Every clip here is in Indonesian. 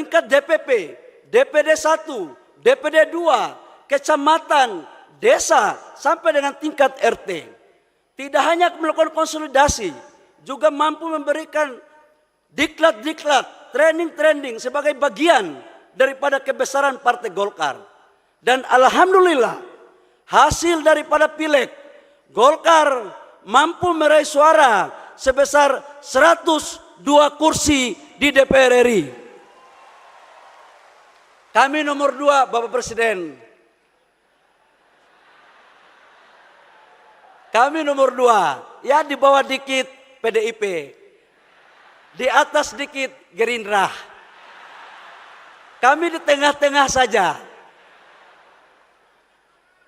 tingkat DPP, DPD 1, DPD 2, kecamatan, desa, sampai dengan tingkat RT. Tidak hanya melakukan konsolidasi, juga mampu memberikan diklat-diklat, training-training sebagai bagian daripada kebesaran Partai Golkar. Dan alhamdulillah, hasil daripada pileg, Golkar mampu meraih suara sebesar 102 kursi di DPR RI. Kami nomor 2, Bapak Presiden. Kami nomor 2, ya di bawah dikit PDIP, di atas dikit Gerindra. Kami di tengah-tengah saja.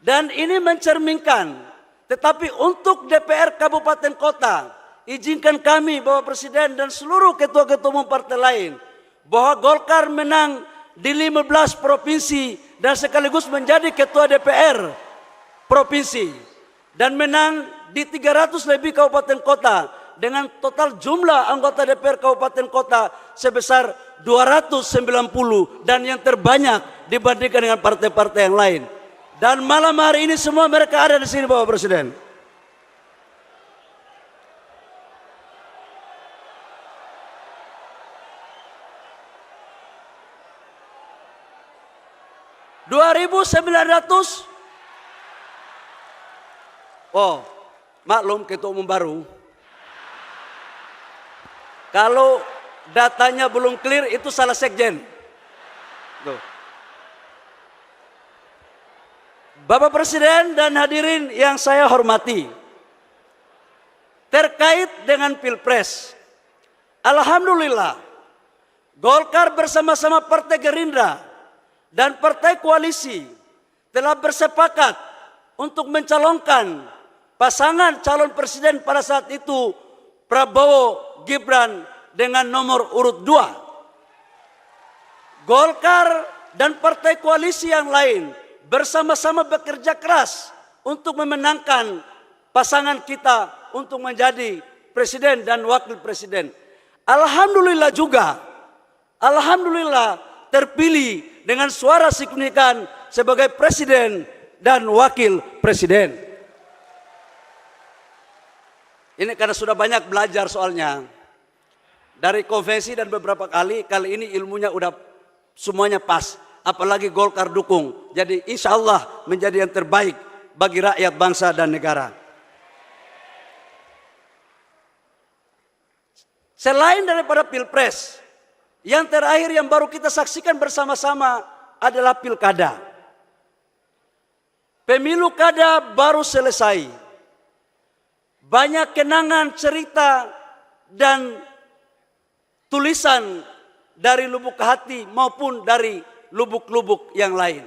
Dan ini mencerminkan, tetapi untuk DPR Kabupaten Kota, izinkan kami Bapak Presiden dan seluruh ketua-ketua umum partai lain, bahwa Golkar menang di 15 provinsi dan sekaligus menjadi ketua DPR provinsi. Dan menang di 300 lebih kabupaten kota dengan total jumlah anggota DPR kabupaten kota sebesar 290 dan yang terbanyak dibandingkan dengan partai-partai yang lain. Dan malam hari ini semua mereka ada di sini Bapak Presiden. Oh, maklum ketua umum baru. Kalau datanya belum clear itu salah sekjen. Tuh. Bapak Presiden dan hadirin yang saya hormati, terkait dengan Pilpres, alhamdulillah Golkar bersama-sama Partai Gerindra dan Partai Koalisi telah bersepakat untuk mencalonkan pasangan calon presiden pada saat itu Prabowo Gibran dengan nomor urut 2. Golkar dan partai koalisi yang lain bersama-sama bekerja keras untuk memenangkan pasangan kita untuk menjadi presiden dan wakil presiden. Alhamdulillah juga, alhamdulillah terpilih dengan suara signifikan sebagai presiden dan wakil presiden. Ini karena sudah banyak belajar soalnya. Dari konvensi dan beberapa kali ini ilmunya udah semuanya pas. Apalagi Golkar dukung. Jadi insya Allah menjadi yang terbaik bagi rakyat bangsa dan negara. Selain daripada Pilpres, yang terakhir yang baru kita saksikan bersama-sama adalah Pilkada. Pemilu kada baru selesai. Banyak kenangan, cerita, dan tulisan dari lubuk hati maupun dari lubuk-lubuk yang lain.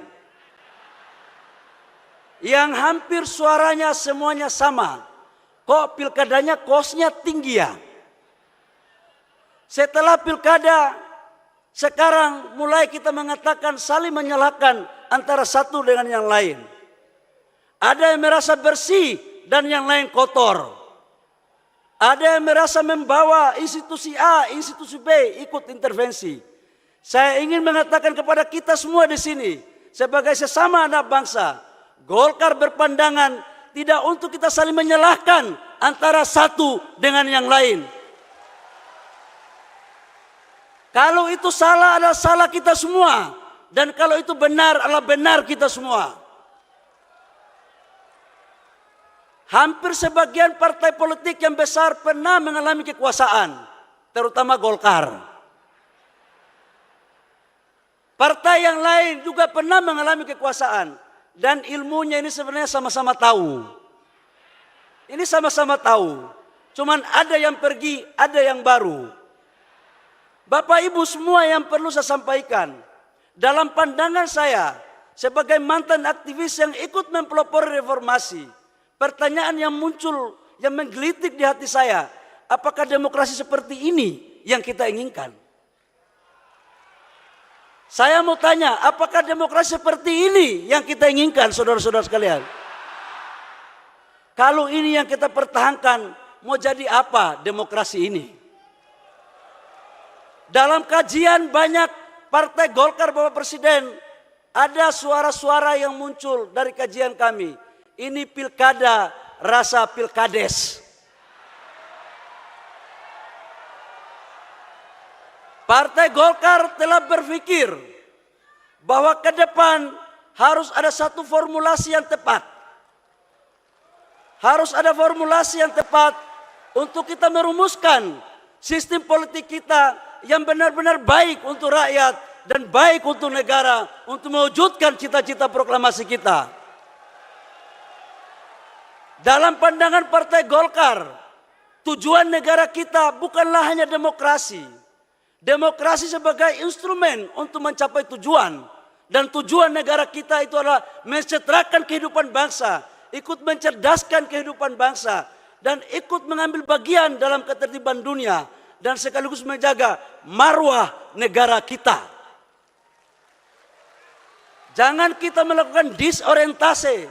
Yang hampir suaranya semuanya sama. Kok pilkadanya kosnya tinggi ya? Setelah pilkada, sekarang mulai kita mengatakan saling menyalahkan antara satu dengan yang lain. Ada yang merasa bersih dan yang lain kotor. Ada yang merasa membawa institusi A, institusi B ikut intervensi. Saya ingin mengatakan kepada kita semua di sini sebagai sesama anak bangsa, Golkar berpandangan tidak untuk kita saling menyalahkan antara satu dengan yang lain. Kalau itu salah adalah salah kita semua, dan kalau itu benar adalah benar kita semua. Hampir sebagian partai politik yang besar pernah mengalami kekuasaan, terutama Golkar. Partai yang lain juga pernah mengalami kekuasaan, dan ilmunya ini sebenarnya sama-sama tahu. Ini sama-sama tahu, cuman ada yang pergi, ada yang baru. Bapak Ibu semua yang perlu saya sampaikan, dalam pandangan saya sebagai mantan aktivis yang ikut mempelopori reformasi, pertanyaan yang muncul, yang menggelitik di hati saya, apakah demokrasi seperti ini yang kita inginkan? Saya mau tanya, apakah demokrasi seperti ini yang kita inginkan, saudara-saudara sekalian? Kalau ini yang kita pertahankan, mau jadi apa demokrasi ini? Dalam kajian banyak Partai Golkar Bapak Presiden, ada suara-suara yang muncul dari kajian kami. Ini pilkada rasa pilkades. Partai Golkar telah berpikir bahwa ke depan harus ada satu formulasi yang tepat. Harus ada formulasi yang tepat untuk kita merumuskan sistem politik kita yang benar-benar baik untuk rakyat dan baik untuk negara, untuk mewujudkan cita-cita proklamasi kita. Dalam pandangan Partai Golkar, tujuan negara kita bukanlah hanya demokrasi. Demokrasi sebagai instrumen untuk mencapai tujuan. Dan tujuan negara kita itu adalah mensejahterakan kehidupan bangsa, ikut mencerdaskan kehidupan bangsa, dan ikut mengambil bagian dalam ketertiban dunia, dan sekaligus menjaga marwah negara kita. Jangan kita melakukan disorientasi.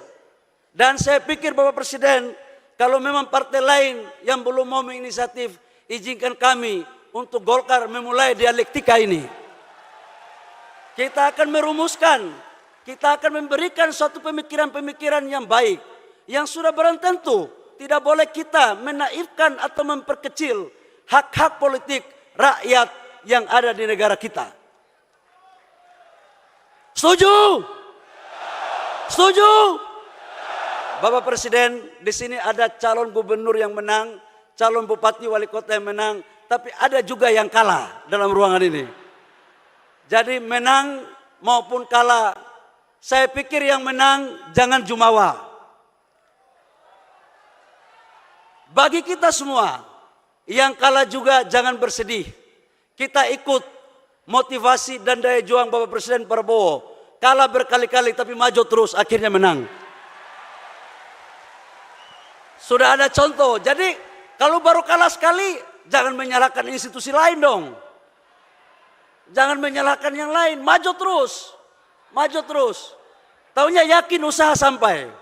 Dan saya pikir Bapak Presiden, kalau memang partai lain yang belum mau menginisiatif, izinkan kami untuk Golkar memulai dialektika ini. Kita akan merumuskan, kita akan memberikan suatu pemikiran-pemikiran yang baik, yang sudah barang tentu tidak boleh kita menaifkan atau memperkecil hak-hak politik rakyat yang ada di negara kita. Setuju? Setuju? Bapak Presiden, di sini ada calon gubernur yang menang, calon bupati wali kota yang menang, tapi ada juga yang kalah dalam ruangan ini. Jadi menang maupun kalah, saya pikir yang menang jangan jumawa. Bagi kita semua, yang kalah juga jangan bersedih. Kita ikut motivasi dan daya juang Bapak Presiden Prabowo. Kalah berkali-kali tapi maju terus, akhirnya menang. Sudah ada contoh. Jadi kalau baru kalah sekali, jangan menyalahkan institusi lain dong. Jangan menyalahkan yang lain, maju terus. Maju terus. Taunya yakin usaha sampai.